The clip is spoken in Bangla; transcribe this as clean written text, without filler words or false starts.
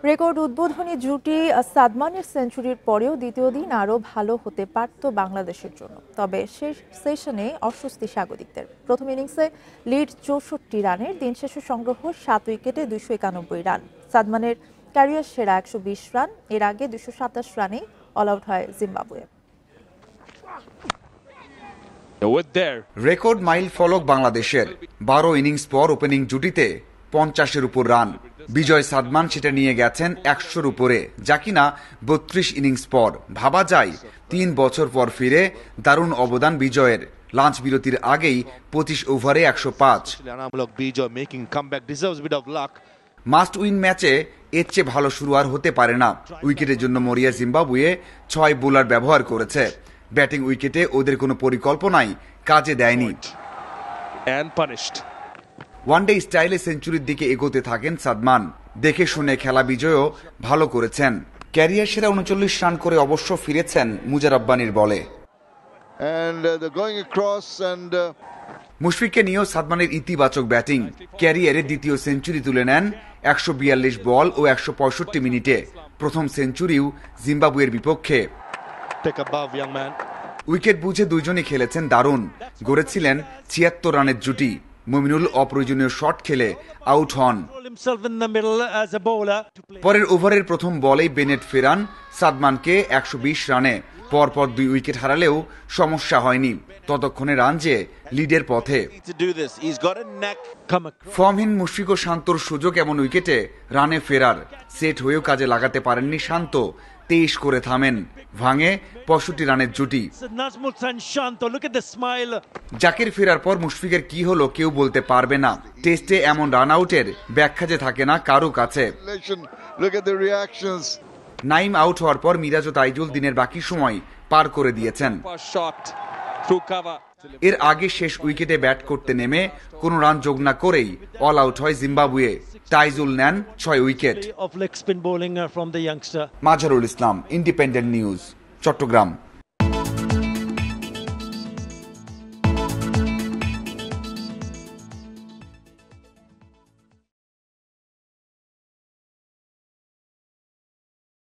রেকর্ড উদ্বোধনী জুটি সাদমানের সেঞ্চুরির পরেও দ্বিতীয় দিন আরও ভালো হতে পারত বাংলাদেশের জন্য। তবে শেষ সেশনে অস্বস্তি স্বাগতিকদের। প্রথম ইনিংসে লিড ৬৪ রানের, দিন শেষে সংগ্রহ ৭ উইকেটে ২৯১ রান। সাদমানের ক্যারিয়ার সেরা ১২০ রান। এর আগে ২২৭ রানেই অল আউট হয় জিম্বাবুয়ে। রেকর্ড মাইল ফলক বাংলাদেশের। ১২ ইনিংস পর ওপেনিং জুটিতে ৫০-এর উপর রান। বিজয় সাদমান সেটা নিয়ে গেছেন ১০০-র উপরে, যা কিনা ৩২ ইনিংস পর। ভাবা যায় ৩ বছর পর ফিরে দারুণ অবদান বিজয়ের। লাঞ্চ বিরতির আগেই ২৫ ওভারে ১০৫। মাস্ট উইন ম্যাচে এর চেয়ে ভালো শুরু আর হতে পারে না। উইকেটের জন্য মরিয়া জিম্বাবুয়ে ৬ বোলার ব্যবহার করেছে। ব্যাটিং উইকেটে ওদের কোনো পরিকল্পনাই কাজে দেয়নি। ওয়ানডে স্টাইলে সেঞ্চুরির দিকে এগোতে থাকেন সাদমান। দেখে শুনে খেলা বিজয়ও ভালো করেছেন। ক্যারিয়ার সেরা ৩৯ রান করে অবশ্য ফিরেছেন মুজার রব্বানীর বলে। মুশফিককে নিয়েও সাদমানের ইতিবাচক ব্যাটিং। ক্যারিয়ারে দ্বিতীয় সেঞ্চুরি তুলে নেন ১৪২ বল ও ১৬৫ মিনিটে। প্রথম সেঞ্চুরিও জিম্বাবুয়ের বিপক্ষে। উইকেট বুঝে দুইজনই খেলেছেন দারুণ। গড়েছিলেন ৭৬ রানের জুটি। মুমিনুল অপ্রয়োজনীয় শট খেলে আউট হন। পরের ওভারের প্রথম বলেই বেনেট ফেরান সাদমানকে ১২০ রানে। পরপর ২ উইকেট হারালেও সমস্যা হয়নি। ততক্ষণে রান যে লিডের পথে। ফর্মহীন মুশফিক ও শান্তর সুযোগ এমন উইকেটে রানে ফেরার। সেট হয়েও কাজে লাগাতে পারেননি শান্ত। ২৩ করে থামেন। ভাঙে ৬৫ রানের জুটি। জাকির ফেরার পর মুশফিকের কি হলো কেউ বলতে পারবে না। টেস্টে এমন রান আউটের ব্যাখ্যা যে থাকে না কারো কাছে। নাইম আউট হওয়ার পর মিরাজ ও তাইজুল দিনের বাকি সময় পার করে দিয়েছেন। এর আগে শেষ উইকেটে ব্যাট করতে নেমে কোনো রান যোগ না করেই অল আউট হয় জিম্বাবুয়ে। তাইজুল নেন ৬ wicket. Mazharul Islam, independent news, Chittagong.